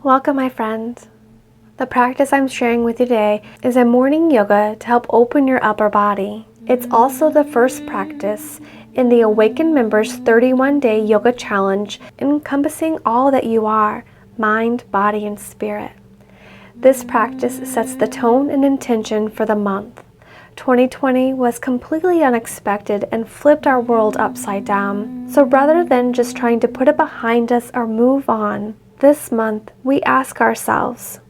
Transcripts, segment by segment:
Welcome, my friend. The practice I'm sharing with you today is a morning yoga to help open your upper body. It's also the first practice in the Awakened Members 31-day yoga challenge, encompassing all that you are, mind, body, and spirit. This practice sets the tone and intention for the month. 2020 was completely unexpected and flipped our world upside down. So rather than just trying to put it behind us or move on, this month we ask ourselves,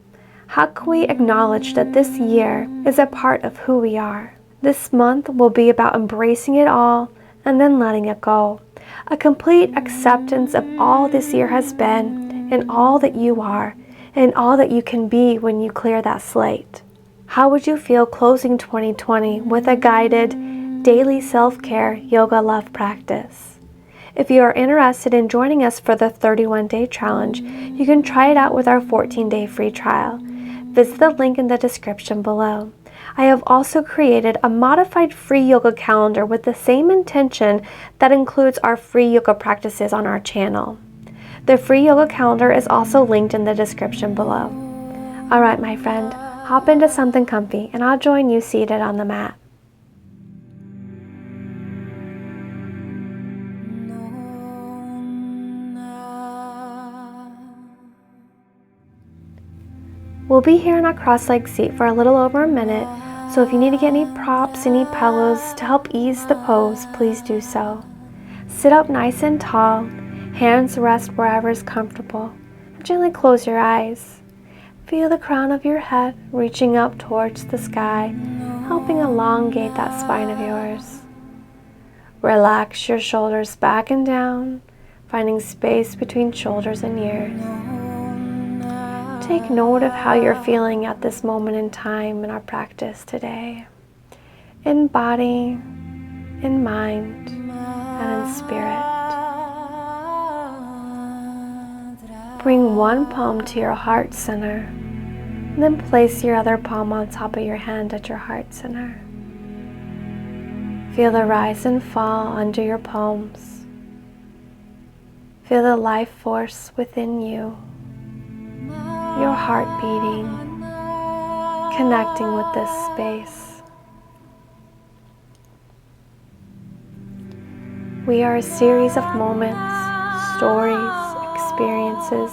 how can we acknowledge that this year is a part of who we are? This month will be about embracing it all and then letting it go. A complete acceptance of all this year has been and all that you are and all that you can be when you clear that slate. How would you feel closing 2020 with a guided daily self-care yoga love practice? If you are interested in joining us for the 31-day challenge, you can try it out with our 14-day free trial. Visit the link in the description below. I have also created a modified free yoga calendar with the same intention that includes our free yoga practices on our channel. The free yoga calendar is also linked in the description below. Alright, my friend, hop into something comfy and I'll join you seated on the mat. We'll be here in our cross-legged seat for a little over a minute, so if you need to get any props, any pillows to help ease the pose, please do so. Sit up nice and tall, hands rest wherever is comfortable, and gently close your eyes. Feel the crown of your head reaching up towards the sky, helping elongate that spine of yours. Relax your shoulders back and down, finding space between shoulders and ears. Take note of how you're feeling at this moment in time in our practice today, in body, in mind, and in spirit. Bring one palm to your heart center, and then place your other palm on top of your hand at your heart center. Feel the rise and fall under your palms. Feel the life force within you. Your heart beating, connecting with this space. We are a series of moments, stories, experiences,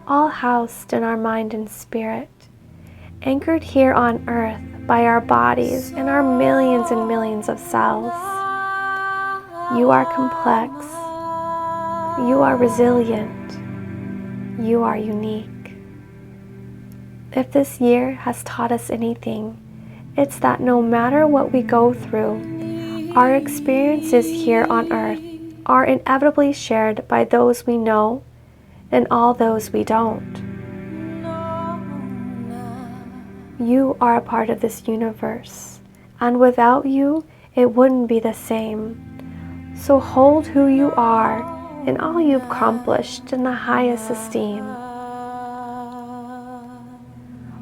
all housed in our mind and spirit, anchored here on earth by our bodies and our millions and millions of cells. You are complex. You are resilient. You are unique. If this year has taught us anything, it's that no matter what we go through, our experiences here on earth are inevitably shared by those we know and all those we don't. You are a part of this universe, and without you, it wouldn't be the same. So hold who you are and all you've accomplished in the highest esteem.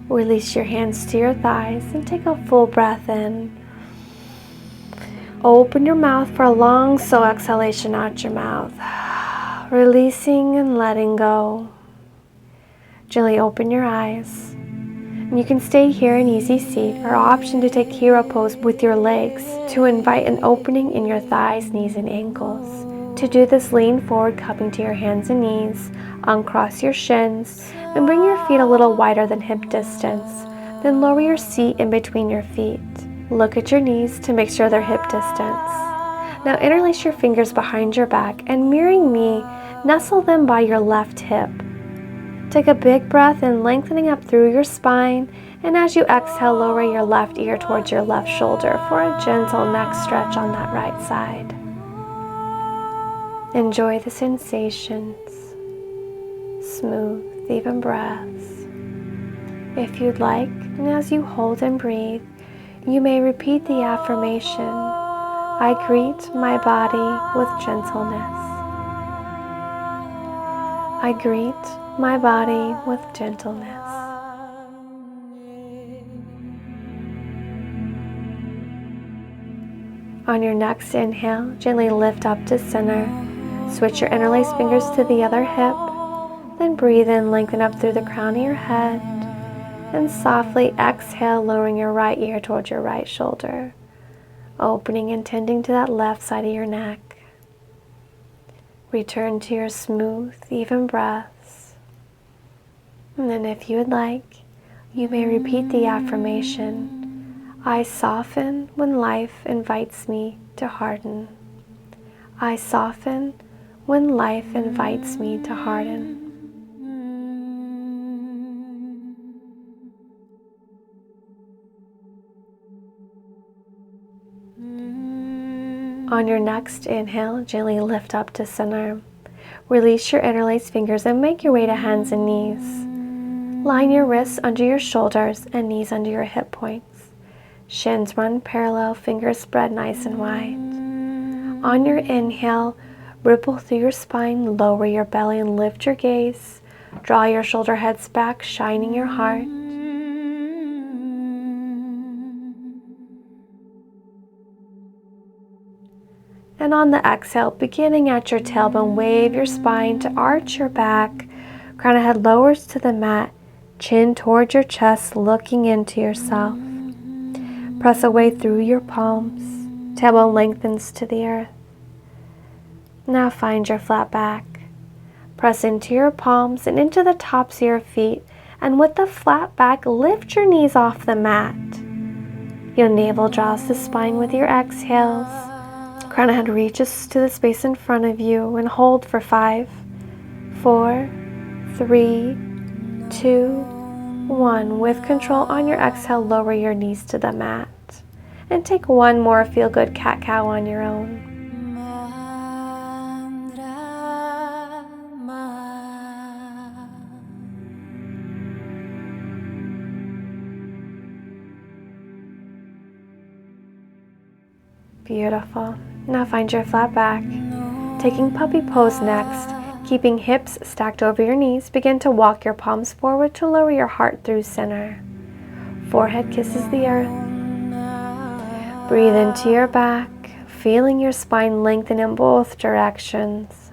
Release your hands to your thighs and take a full breath in. Open your mouth for a long slow exhalation out your mouth. Releasing and letting go. Gently open your eyes. And you can stay here in easy seat or option to take hero pose with your legs to invite an opening in your thighs, knees, and ankles. To do this, lean forward, cupping to your hands and knees, uncross your shins, and bring your feet a little wider than hip distance. Then lower your seat in between your feet. Look at your knees to make sure they're hip distance. Now interlace your fingers behind your back and, mirroring me, nestle them by your left hip. Take a big breath in, lengthening up through your spine, and as you exhale, lower your left ear towards your left shoulder for a gentle neck stretch on that right side. Enjoy the sensations, smooth, even breaths. If you'd like, and as you hold and breathe, you may repeat the affirmation, I greet my body with gentleness. I greet my body with gentleness. On your next inhale, gently lift up to center. Switch your interlaced fingers to the other hip. Then breathe in, lengthen up through the crown of your head, and softly exhale, lowering your right ear towards your right shoulder, opening and tending to that left side of your neck. Return to your smooth, even breaths. And then if you would like, you may repeat the affirmation, I soften when life invites me to harden. I soften when life invites me to harden. On your next inhale, gently lift up to center. Release your interlaced fingers and make your way to hands and knees. Line your wrists under your shoulders and knees under your hip points. Shins run parallel, fingers spread nice and wide. On your inhale, ripple through your spine, lower your belly and lift your gaze. Draw your shoulder heads back, shining your heart. And on the exhale, beginning at your tailbone, wave your spine to arch your back. Crown of head lowers to the mat, chin towards your chest, looking into yourself. Press away through your palms. Tailbone lengthens to the earth. Now find your flat back. Press into your palms and into the tops of your feet. And with the flat back, lift your knees off the mat. Your navel draws the spine with your exhales. Crown of head reaches to the space in front of you and hold for 5, 4, 3, 2, 1. With control on your exhale, lower your knees to the mat. And take one more feel-good cat-cow on your own. Beautiful. Now find your flat back. Taking puppy pose next. Keeping hips stacked over your knees, begin to walk your palms forward to lower your heart through center. Forehead kisses the earth. Breathe into your back, feeling your spine lengthen in both directions.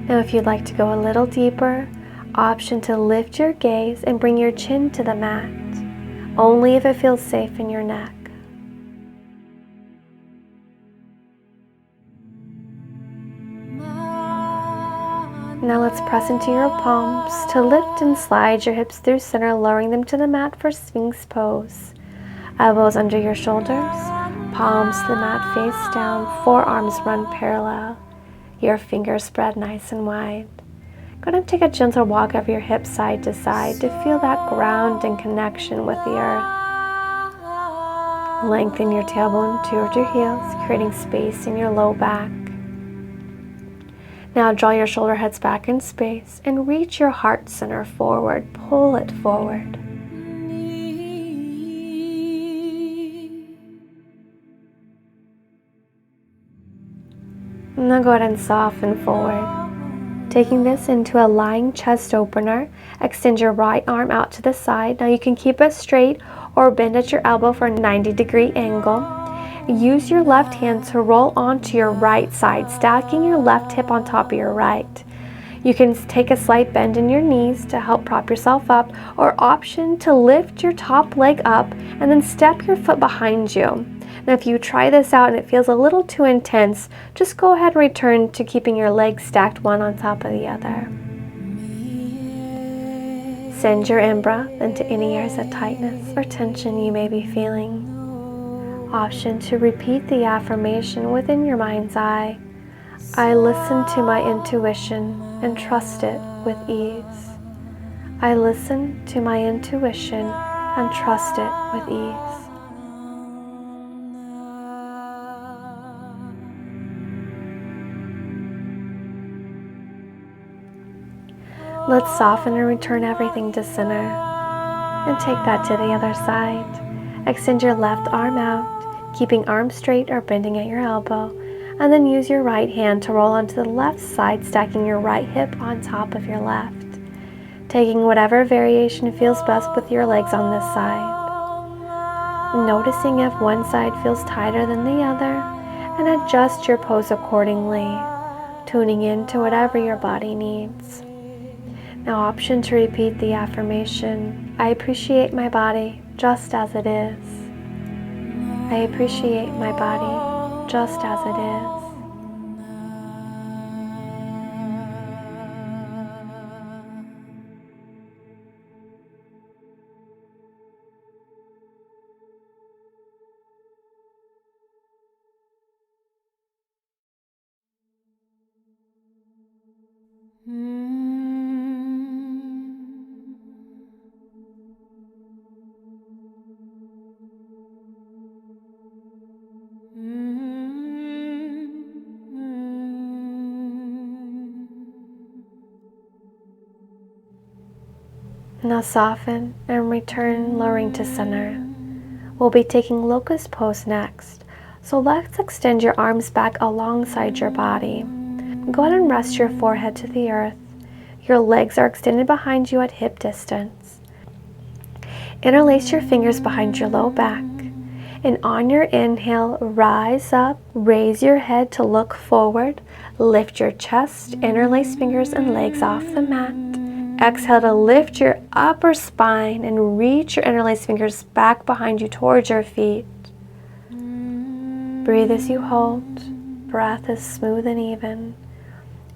Now if you'd like to go a little deeper, option to lift your gaze and bring your chin to the mat, only if it feels safe in your neck. Now let's press into your palms to lift and slide your hips through center, lowering them to the mat for Sphinx pose. Elbows under your shoulders, palms to the mat face down, forearms run parallel. Your fingers spread nice and wide. Go ahead and take a gentle walk of your hips side to side to feel that ground and connection with the earth. Lengthen your tailbone towards your heels, creating space in your low back. Now draw your shoulder heads back in space and reach your heart center forward. Pull it forward. Now go ahead and soften forward. Taking this into a lying chest opener, extend your right arm out to the side. Now you can keep it straight or bend at your elbow for a 90-degree angle. Use your left hand to roll onto your right side, stacking your left hip on top of your right. You can take a slight bend in your knees to help prop yourself up, or option to lift your top leg up and then step your foot behind you. Now if you try this out and it feels a little too intense, just go ahead and return to keeping your legs stacked one on top of the other. Send your in-breath into any areas of tightness or tension you may be feeling. Option to repeat the affirmation within your mind's eye. I listen to my intuition and trust it with ease. I listen to my intuition and trust it with ease. Let's soften and return everything to center. And take that to the other side. Extend your left arm out, keeping arms straight or bending at your elbow. And then use your right hand to roll onto the left side, stacking your right hip on top of your left. Taking whatever variation feels best with your legs on this side. noticing if one side feels tighter than the other, and adjust your pose accordingly, tuning into whatever your body needs. Now, option to repeat the affirmation: I appreciate my body just as it is. I appreciate my body just as it is. Now soften and return, lowering to center. We'll be taking Locust pose next, so let's extend your arms back alongside your body. Go ahead and rest your forehead to the earth. Your legs are extended behind you at hip distance. Interlace your fingers behind your low back, and on your inhale, rise up, raise your head to look forward, lift your chest, interlace fingers and legs off the mat. Exhale to lift your upper spine and reach your interlaced fingers back behind you towards your feet. Breathe as you hold. Breath is smooth and even.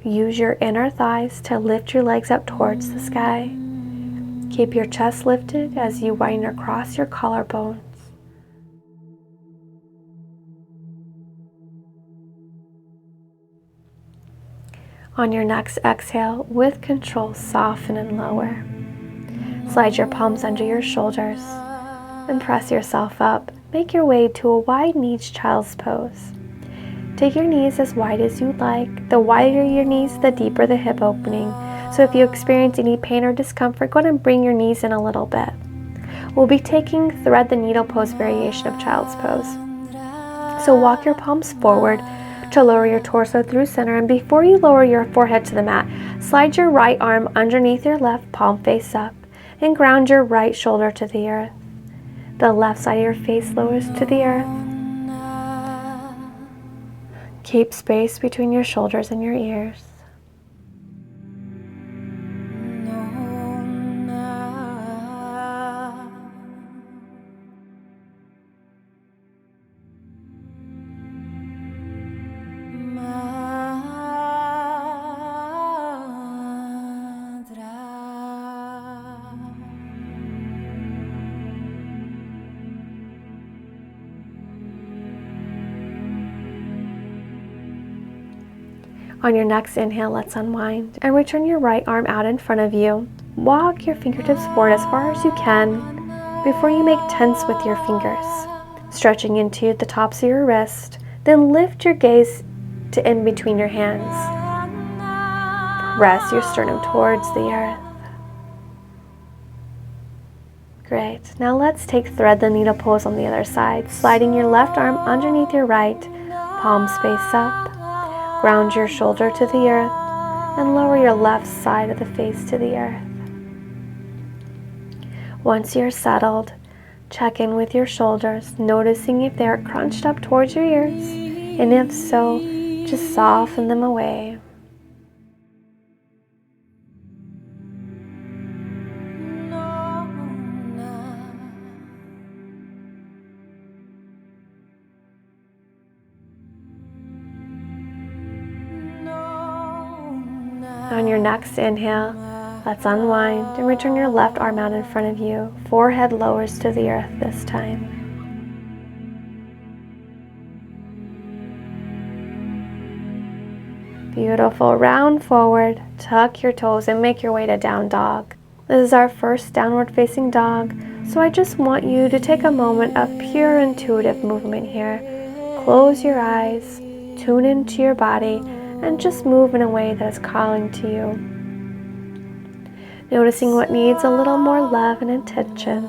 Use your inner thighs to lift your legs up towards the sky. Keep your chest lifted as you wind across your collarbones. On your next exhale, with control, soften and lower. Slide your palms under your shoulders and press yourself up. Make your way to a wide-kneed child's pose. Take your knees as wide as you'd like. The wider your knees, the deeper the hip opening. So if you experience any pain or discomfort, go ahead and bring your knees in a little bit. We'll be taking thread the needle pose variation of child's pose. So walk your palms forward to lower your torso through center, and before you lower your forehead to the mat, slide your right arm underneath your left, palm face up, and ground your right shoulder to the earth. The left side of your face lowers to the earth. Keep space between your shoulders and your ears. On your next inhale, let's unwind and return your right arm out in front of you. Walk your fingertips forward as far as you can before you make tents with your fingers, stretching into the tops of your wrist. Then lift your gaze to in between your hands. Press your sternum towards the earth. Great. Now let's take thread the needle pose on the other side, sliding your left arm underneath your right, palms face up. Ground your shoulder to the earth and lower your left side of the face to the earth. Once you're settled, check in with your shoulders, noticing if they are crunched up towards your ears, and if so, just soften them away. On your next inhale, let's unwind and return your left arm out in front of you. Forehead lowers to the earth this time. Beautiful. Round forward, tuck your toes, and make your way to down dog. This is our first downward facing dog, so I just want you to take a moment of pure intuitive movement here. Close your eyes, tune into your body, and just move in a way that is calling to you. Noticing what needs a little more love and attention.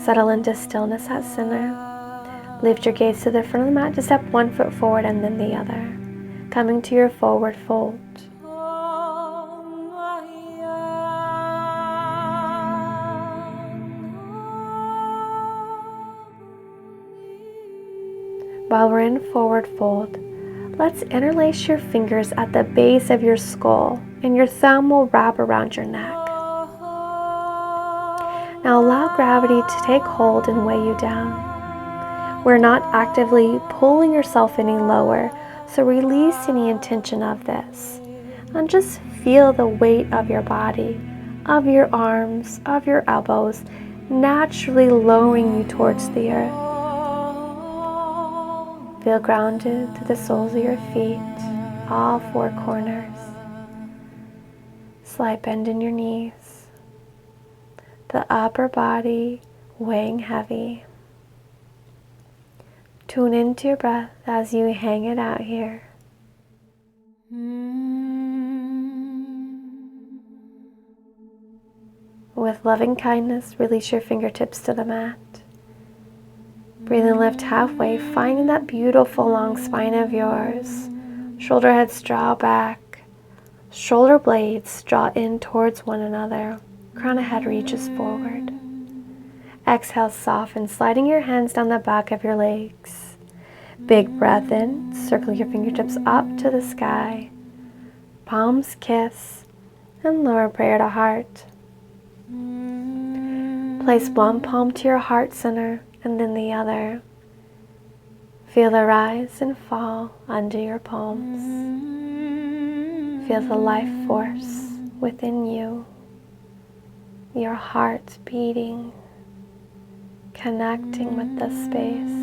Settle into stillness at center. Lift your gaze to the front of the mat to step one foot forward and then the other, coming to your forward fold. While we're in forward fold, let's interlace your fingers at the base of your skull, and your thumb will wrap around your neck. Now allow gravity to take hold and weigh you down. We're not actively pulling yourself any lower, so release any intention of this. And just feel the weight of your body, of your arms, of your elbows, naturally lowering you towards the earth. Feel grounded to the soles of your feet, all four corners. Slight bend in your knees. The upper body weighing heavy. Tune into your breath as you hang it out here. With loving kindness, release your fingertips to the mat. Breathe and lift halfway, finding that beautiful long spine of yours. Shoulder heads draw back. Shoulder blades draw in towards one another. Crown of head reaches forward. Exhale, soften, sliding your hands down the back of your legs. Big breath in, circle your fingertips up to the sky. Palms kiss, and lower prayer to heart. Place one palm to your heart center and then the other. Feel the rise and fall under your palms. Feel the life force within you. Your heart beating, connecting with the space.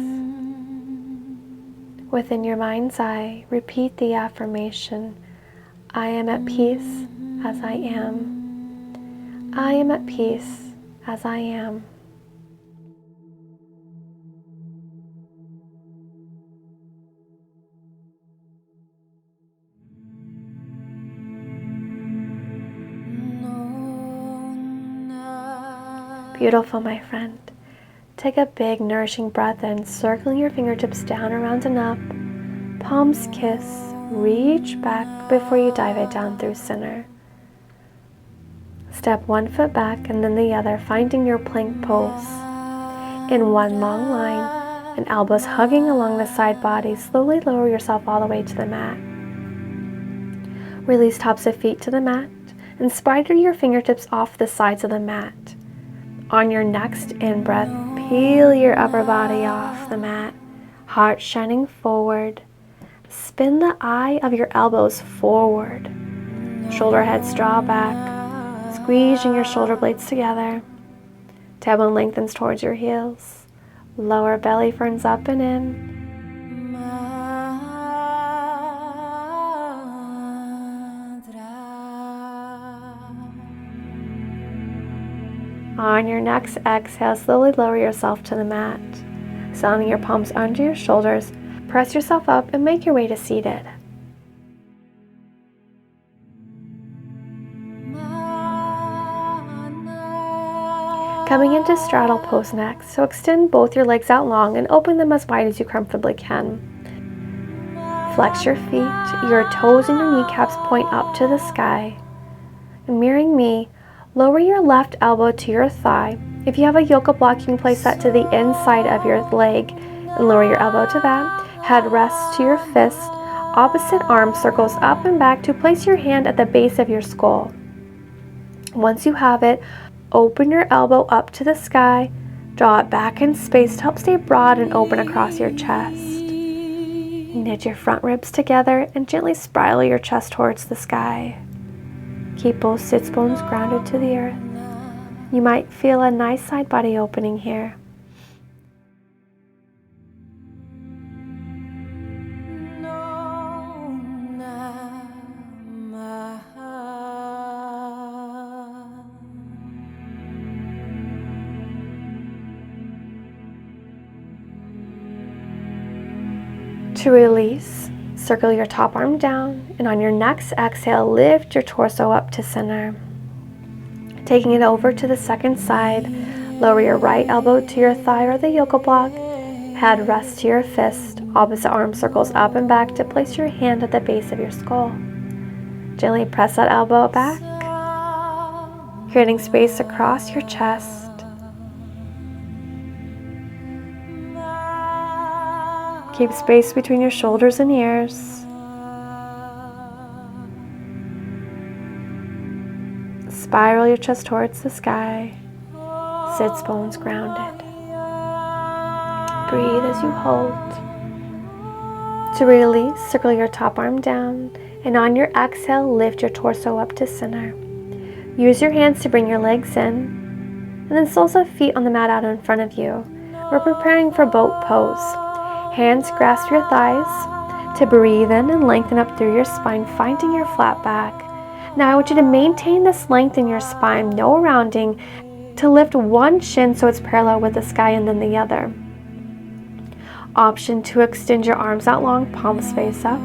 Within your mind's eye, repeat the affirmation, I am at peace as I am. I am at peace as I am. Beautiful, my friend. Take a big, nourishing breath in, circling your fingertips down, around, and up. Palms kiss. Reach back before you dive it down through center. Step one foot back and then the other, finding your plank pose. In one long line, and elbows hugging along the side body, slowly lower yourself all the way to the mat. Release tops of feet to the mat and spider your fingertips off the sides of the mat. On your next in-breath, peel your upper body off the mat, heart shining forward. Spin the eye of your elbows forward. Shoulder heads draw back, squeezing your shoulder blades together. Tailbone lengthens towards your heels. Lower belly ferns up and in. On your next exhale, slowly lower yourself to the mat. Sliding your palms under your shoulders, press yourself up and make your way to seated. Coming into straddle pose next, so extend both your legs out long and open them as wide as you comfortably can. Flex your feet, your toes and your kneecaps point up to the sky. And mirroring me, lower your left elbow to your thigh. If you have a yoga block, you can place that to the inside of your leg and lower your elbow to that. Head rests to your fist. Opposite arm circles up and back to place your hand at the base of your skull. Once you have it, open your elbow up to the sky. Draw it back in space to help stay broad and open across your chest. Knit your front ribs together and gently spiral your chest towards the sky. Keep both sits bones grounded to the earth. You might feel a nice side body opening here. To release, circle your top arm down, and on your next exhale, lift your torso up to center. Taking it over to the second side, lower your right elbow to your thigh or the yoga block. Head rests to your fist. Opposite arm circles up and back to place your hand at the base of your skull. Gently press that elbow back, creating space across your chest. Keep space between your shoulders and ears. Spiral your chest towards the sky. Sits bones grounded. Breathe as you hold. To release, circle your top arm down, and on your exhale, lift your torso up to center. Use your hands to bring your legs in, and then soles of feet on the mat out in front of you. We're preparing for boat pose. Hands grasp your thighs to breathe in and lengthen up through your spine, finding your flat back. Now I want you to maintain this length in your spine, no rounding, to lift one shin so it's parallel with the sky and then the other. Option to extend your arms out long, palms face up.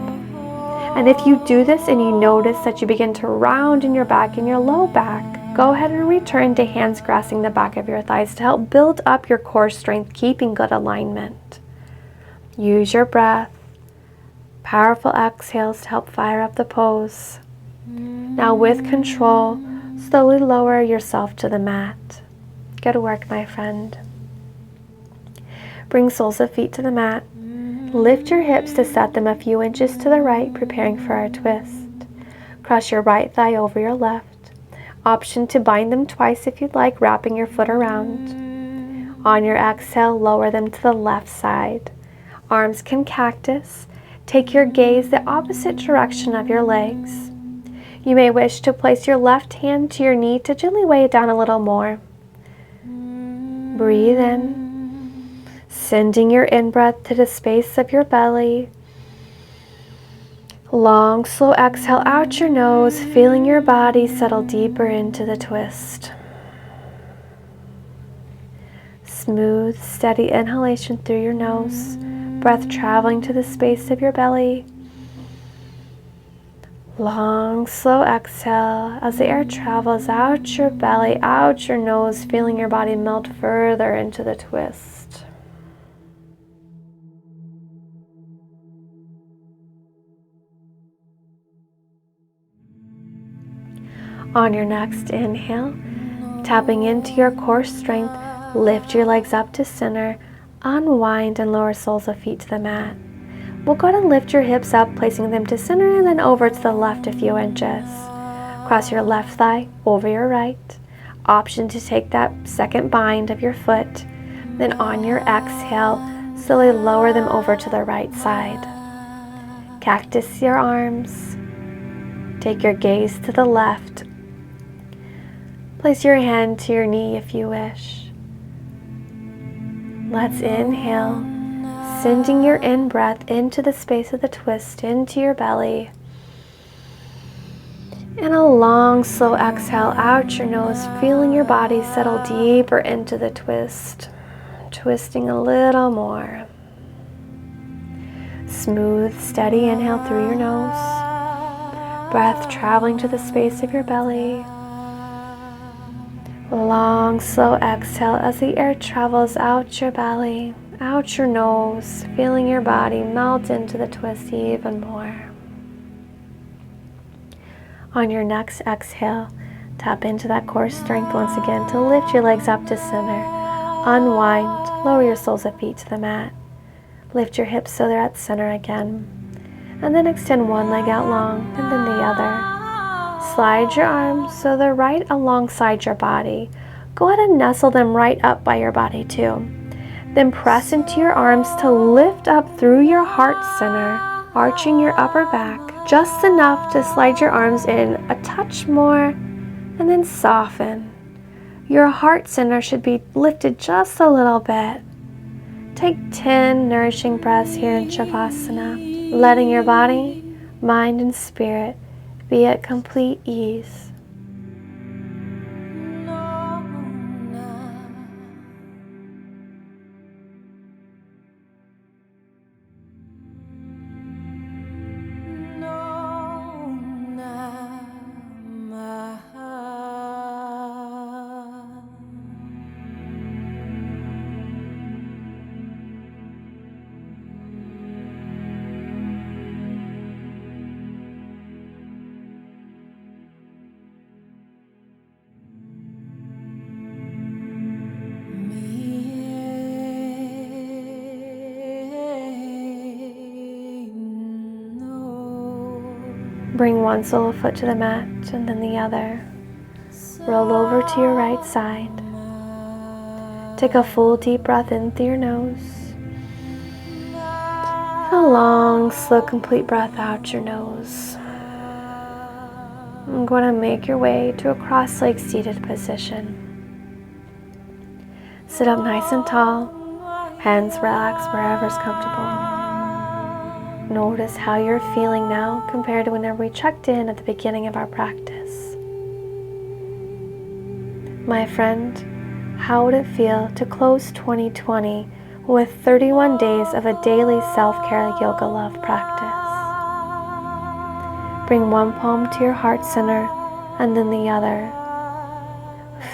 And if you do this and you notice that you begin to round in your back and your low back, go ahead and return to hands grasping the back of your thighs to help build up your core strength, keeping good alignment. Use your breath, powerful exhales to help fire up the pose. Now with control, slowly lower yourself to the mat. Good work, my friend. Bring soles of feet to the mat. Lift your hips to set them a few inches to the right, preparing for our twist. Cross your right thigh over your left. Option to bind them twice if you'd like, wrapping your foot around. On your exhale, lower them to the left side. Arms can cactus. Take your gaze the opposite direction of your legs. You may wish to place your left hand to your knee to gently weigh it down a little more. Breathe in, sending your in-breath to the space of your belly. Long, slow exhale out your nose, feeling your body settle deeper into the twist. Smooth, steady inhalation through your nose, breath traveling to the space of your belly. Long, slow exhale as the air travels out your belly, out your nose, feeling your body melt further into the twist. On your next inhale, tapping into your core strength, lift your legs up to center, unwind and lower soles of feet to the mat. We'll go ahead and lift your hips up, placing them to center and then over to the left a few inches. Cross your left thigh over your right. Option to take that second bind of your foot. Then on your exhale, slowly lower them over to the right side. Cactus your arms. Take your gaze to the left. Place your hand to your knee if you wish. Let's inhale. Sending your in-breath into the space of the twist, into your belly. And a long, slow exhale out your nose, feeling your body settle deeper into the twist. Twisting a little more. Smooth, steady inhale through your nose. Breath traveling to the space of your belly. Long, slow exhale as the air travels out your belly. Out your nose, feeling your body melt into the twist even more. On your next exhale, tap into that core strength once again to lift your legs up to center. Unwind, lower your soles of feet to the mat. Lift your hips so they're at center again. And then extend one leg out long and then the other. Slide your arms so they're right alongside your body. Go ahead and nestle them right up by your body too. Then press into your arms to lift up through your heart center, arching your upper back, just enough to slide your arms in a touch more, and then soften. Your heart center should be lifted just a little bit. Take 10 nourishing breaths here in Shavasana, letting your body, mind, and spirit be at complete ease. Bring one sole of foot to the mat and then the other. Roll over to your right side. Take a full deep breath in through your nose. A long, slow, complete breath out your nose. I'm going to make your way to a cross-legged seated position. Sit up nice and tall, hands relax wherever's comfortable. Notice how you're feeling now compared to whenever we checked in at the beginning of our practice. My friend, how would it feel to close 2020 with 31 days of a daily self-care yoga love practice? Bring one palm to your heart center and then the other,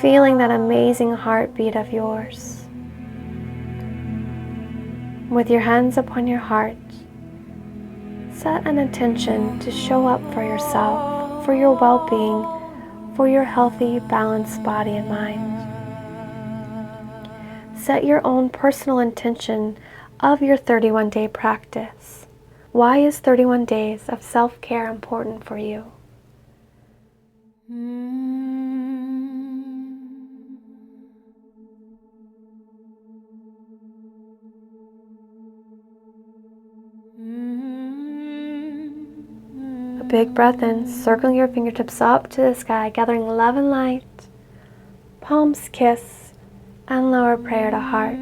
feeling that amazing heartbeat of yours. With your hands upon your heart, set an intention to show up for yourself, for your well-being, for your healthy, balanced body and mind. Set your own personal intention of your 31-day practice. Why is 31 days of self-care important for you? A big breath in, circling your fingertips up to the sky, gathering love and light. Palms kiss, and lower prayer to heart.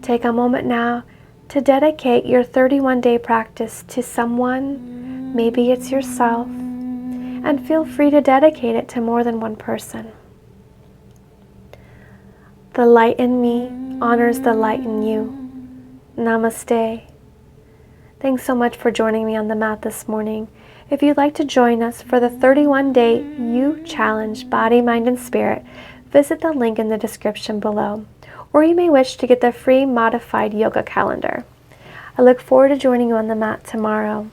Take a moment now to dedicate your 31-day practice to someone, maybe it's yourself, and feel free to dedicate it to more than one person. The light in me honors the light in you. Namaste. Thanks so much for joining me on the mat this morning. If you'd like to join us for the 31-day You Challenge Body, Mind, and Spirit, visit the link in the description below. Or you may wish to get the free modified yoga calendar. I look forward to joining you on the mat tomorrow.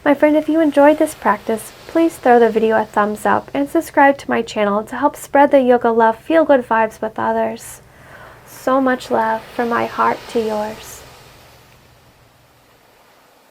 My friend, if you enjoyed this practice, please throw the video a thumbs up and subscribe to my channel to help spread the yoga love, feel good vibes with others. So much love from my heart to yours.